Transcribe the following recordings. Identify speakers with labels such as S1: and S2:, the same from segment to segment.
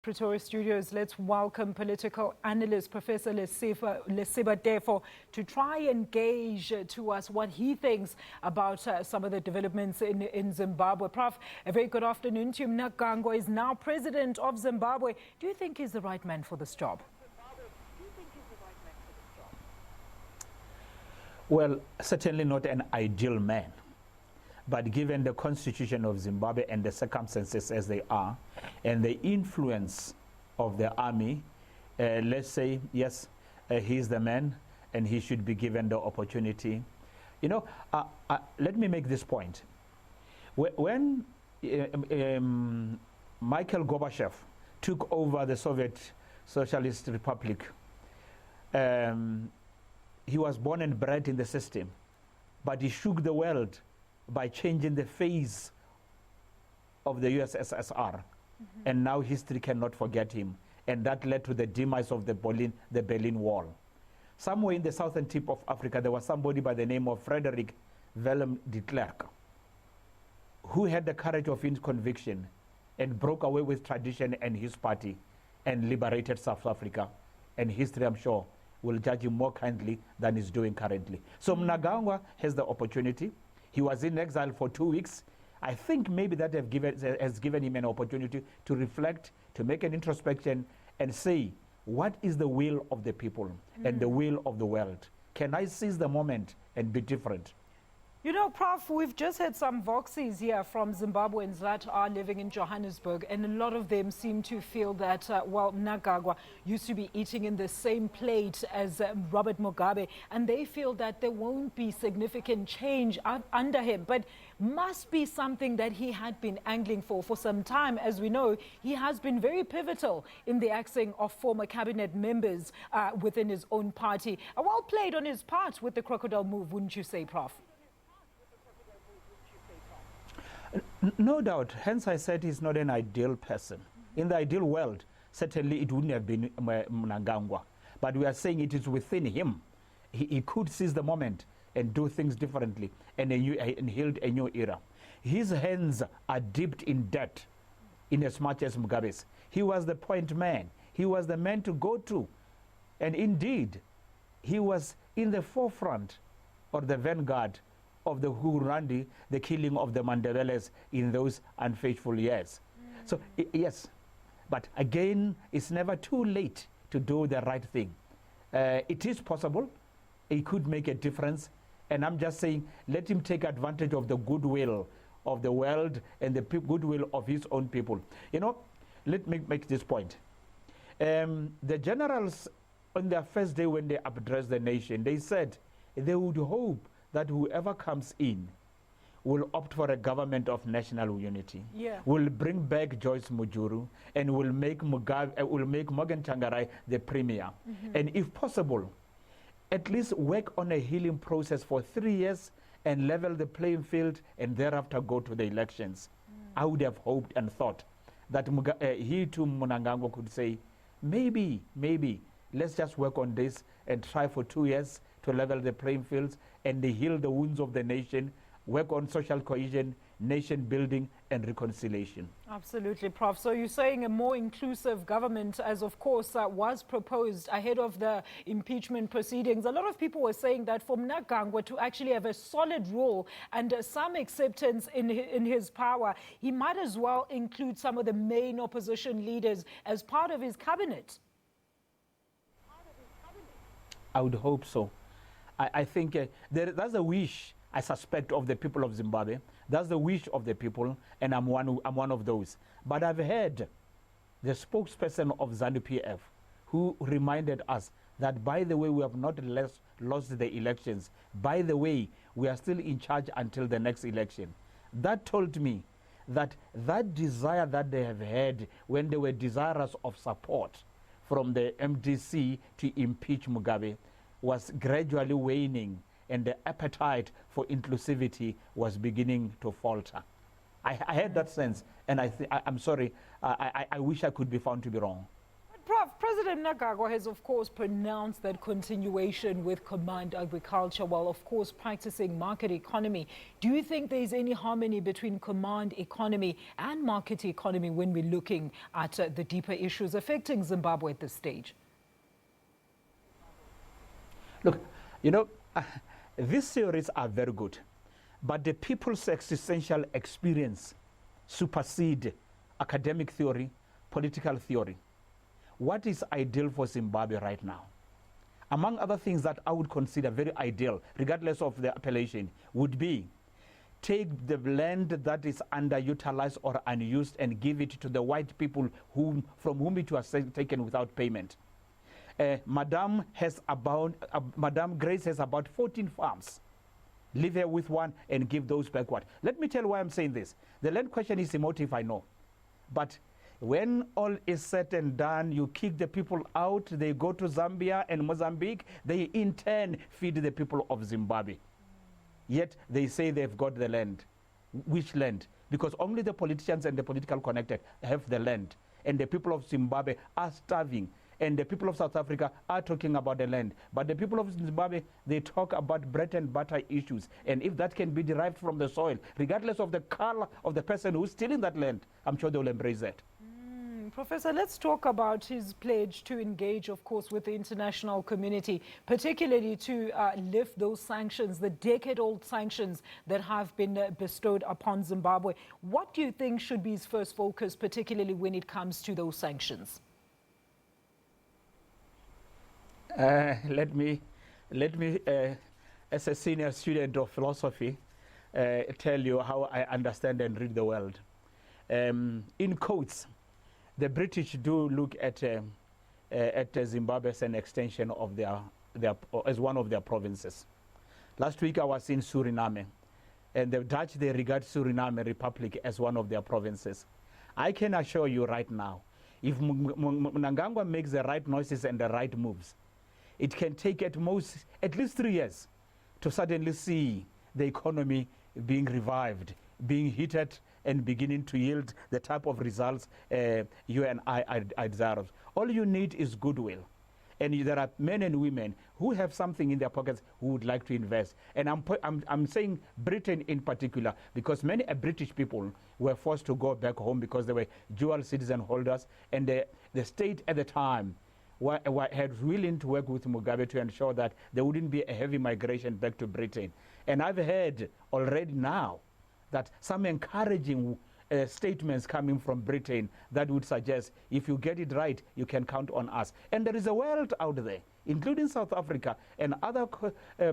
S1: Pretoria Studios, let's welcome political analyst Professor Lesiba Teffo to try and gauge to us what he thinks about some of the developments in Zimbabwe. Prof, a very good afternoon to you. Mnangagwa is now president of Zimbabwe. Do you think he's the right man for this job?
S2: Well, certainly not an ideal man. But given the constitution of Zimbabwe and the circumstances as they are, and the influence of the army, let's say, yes, he's the man and he should be given the opportunity. You know, let me make this point. When Mikhail Gorbachev took over the Soviet Socialist Republic, he was born and bred in the system, but he shook the world by changing the face of the USSR. And now history cannot forget him. And that led to the demise of the Berlin Wall. Somewhere in the southern tip of Africa, there was somebody by the name of Frederick Willem de Klerk, who had the courage of his conviction and broke away with tradition and his party and liberated South Africa. And history, I'm sure, will judge him more kindly than he's doing currently. So Mnangagwa has the opportunity. He was in exile for 2 weeks. I think maybe that has given him an opportunity to reflect, to make an introspection and say, what is the will of the people and the will of the world? Can I seize the moment and be different?
S1: You know, Prof, we've just had some Voxies here from Zimbabweans that are living in Johannesburg, and a lot of them seem to feel that, well, Mnangagwa used to be eating in the same plate as Robert Mugabe, and they feel that there won't be significant change under him, but must be something that he had been angling for some time. As we know, he has been very pivotal in the axing of former cabinet members within his own party. Well played on his part with the crocodile move, wouldn't you say, Prof?
S2: No doubt. Hence I said he's not an ideal person. In the ideal world, certainly it wouldn't have been Mnangagwa. But we are saying it is within him. He could seize the moment and do things differently and build a new era. His hands are dipped in debt in as much as Mugabe's. He was the point man. He was the man to go to. And indeed, he was in the forefront or the vanguard of the Hurandi, the killing of the Mandebeles in those unfaithful years. So, yes, but again, it's never too late to do the right thing. It is possible. It could make a difference. And I'm just saying, let him take advantage of the goodwill of the world and the goodwill of his own people. You know, let me make this point. The generals, on their first day when they addressed the nation, they said they would hope that whoever comes in will opt for a government of national unity, will bring back Joyce Mujuru, and will make Morgan Changarai the premier. And if possible, at least work on a healing process for 3 years and level the playing field and thereafter go to the elections. I would have hoped and thought that he too, Mnangagwa, could say, maybe, let's just work on this and try for 2 years to level the playing fields and heal the wounds of the nation, work on social cohesion, nation building and reconciliation.
S1: Absolutely, Prof. So you're saying a more inclusive government, as of course was proposed ahead of the impeachment proceedings. A lot of people were saying that for Mnangagwa to actually have a solid role and some acceptance in his power, he might as well include some of the main opposition leaders as part of his cabinet.
S2: I would hope so. I think that's a wish, I suspect, of the people of Zimbabwe. That's the wish of the people, and I'm one of those. But I've heard the spokesperson of ZANU-PF who reminded us that, by the way, we have not lost the elections. By the way, we are still in charge until the next election. That told me that that desire that they have had when they were desirous of support from the MDC to impeach Mugabe was gradually waning, and the appetite for inclusivity was beginning to falter. I had that sense, and I'm sorry, I wish I could be found to be wrong.
S1: But Prof, President President Mnangagwa has, of course, pronounced that continuation with command agriculture while, of course, practicing market economy. Do you think there's any harmony between command economy and market economy when we're looking at the deeper issues affecting Zimbabwe at this stage?
S2: Look, these theories are very good, but the people's existential experience supersede academic theory, political theory. What is ideal for Zimbabwe right now? Among other things that I would consider very ideal, regardless of the appellation, would be take the land that is underutilized or unused and give it to the white people from whom it was taken without payment. Madame Grace has about 14 farms. Live here with one and give those backward. Let me tell you why I'm saying this. The land question is emotive, I know. But when all is said and done, you kick the people out, they go to Zambia and Mozambique, they in turn feed the people of Zimbabwe. Yet they say they've got the land. Which land? Because only the politicians and the political connected have the land. And the people of Zimbabwe are starving. And the people of South Africa are talking about the land. But the people of Zimbabwe, they talk about bread and butter issues. And if that can be derived from the soil, regardless of the color of the person who's stealing that land, I'm sure they will embrace that.
S1: Professor, let's talk about his pledge to engage, of course, with the international community, particularly to lift those sanctions, the decade-old sanctions that have been bestowed upon Zimbabwe. What do you think should be his first focus, particularly when it comes to those sanctions?
S2: Let me, as a senior student of philosophy, tell you how I understand and read the world. In quotes, the British do look at Zimbabwe as an extension of as one of their provinces. Last week I was in Suriname, and the Dutch, they regard Suriname Republic as one of their provinces. I can assure you right now, if Mnangagwa makes the right noises and the right moves, it can take at least 3 years to suddenly see the economy being revived, being heated, and beginning to yield the type of results you and I desire. All you need is goodwill. And there are men and women who have something in their pockets who would like to invest. And I'm saying Britain in particular, because many British people were forced to go back home because they were dual citizen holders, and the state at the time had willing to work with Mugabe to ensure that there wouldn't be a heavy migration back to Britain. And I've heard already now that some encouraging statements coming from Britain that would suggest if you get it right, you can count on us. And there is a world out there, including South Africa and other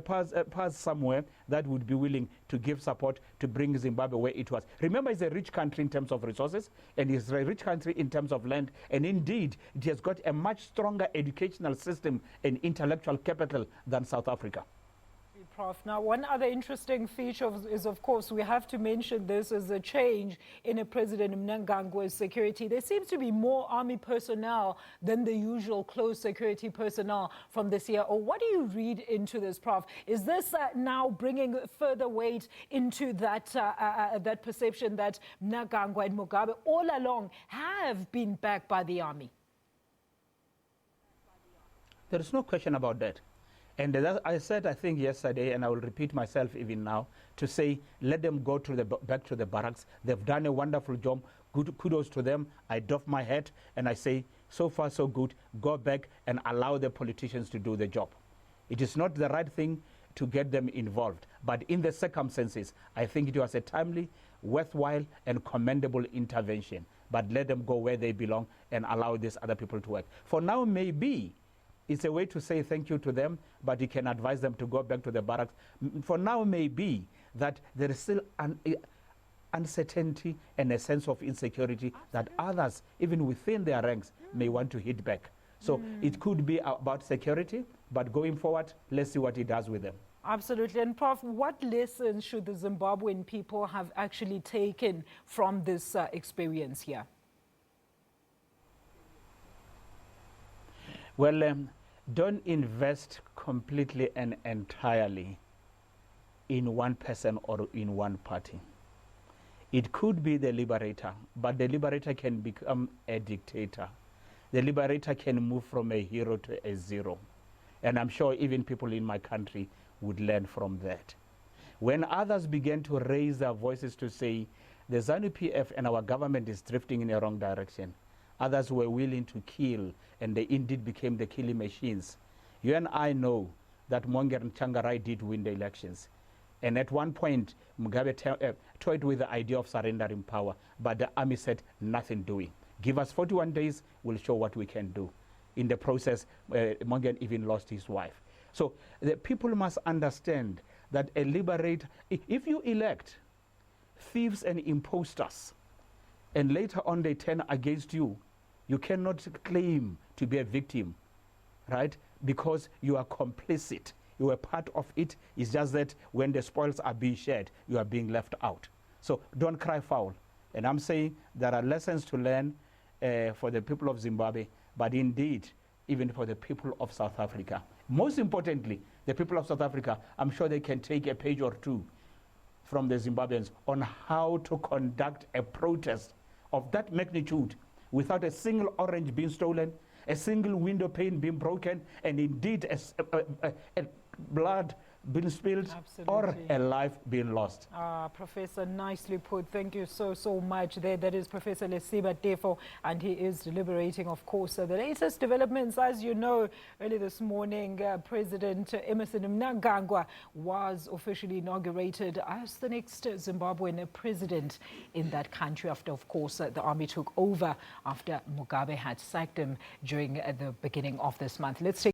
S2: parts somewhere, that would be willing to give support to bring Zimbabwe where it was. Remember, it's a rich country in terms of resources, and it's a rich country in terms of land, and indeed, it has got a much stronger educational system and intellectual capital than South Africa.
S1: Prof. Now, one other interesting feature is, of course, we have to mention this as a change in President Mnangagwa's security. There seems to be more army personnel than the usual close security personnel from this year. Or what do you read into this, Prof? Is this now bringing further weight into that, that perception that Mnangagwa and Mugabe all along have been backed by the army?
S2: There is no question about that. And I said, I think yesterday, and I will repeat myself even now, to say, let them go back to the barracks. They've done a wonderful job. Kudos to them. I doff my hat and I say, so far so good. Go back and allow the politicians to do the job. It is not the right thing to get them involved. But in the circumstances, I think it was a timely, worthwhile, and commendable intervention. But let them go where they belong and allow these other people to work. For now, maybe it's a way to say thank you to them, but you can advise them to go back to the barracks. For now, maybe that there is still uncertainty and a sense of insecurity that others, even within their ranks, may want to hit back. So it could be about security, but going forward, let's see what it does with them.
S1: Absolutely. And Prof, what lessons should the Zimbabwean people have actually taken from this experience here?
S2: Well, don't invest completely and entirely in one person or in one party. It could be the liberator, but the liberator can become a dictator. the liberator can move from a hero to a zero. And I'm sure even people in my country would learn from that. When others began to raise their voices to say, the ZANU-PF and our government is drifting in the wrong direction, others were willing to kill, and they indeed became the killing machines. You and I know that Monger and Changarai did win the elections. And at one point, Mugabe toyed with the idea of surrendering power, but the army said, nothing doing. Give us 41 days, we'll show what we can do. In the process, Mongan even lost his wife. So the people must understand that a liberator, if you elect thieves and imposters, and later on they turn against you, you cannot claim to be a victim, right? Because you are complicit. You are part of it. It's just that when the spoils are being shared, you are being left out. So don't cry foul. And I'm saying there are lessons to learn for the people of Zimbabwe, but indeed, even for the people of South Africa. Most importantly, the people of South Africa, I'm sure they can take a page or two from the Zimbabweans on how to conduct a protest of that magnitude without a single orange being stolen, a single window pane being broken, and indeed a blood being spilled.
S1: Absolutely.
S2: Or a life being lost.
S1: Professor, nicely put. Thank you so much there. That is Professor Lesiba Teffo, and he is deliberating, of course, the latest developments. As you know, early this morning, President Emmerson Mnangagwa was officially inaugurated as the next Zimbabwean president in that country after, of course, the army took over after Mugabe had sacked him during the beginning of this month. Let's take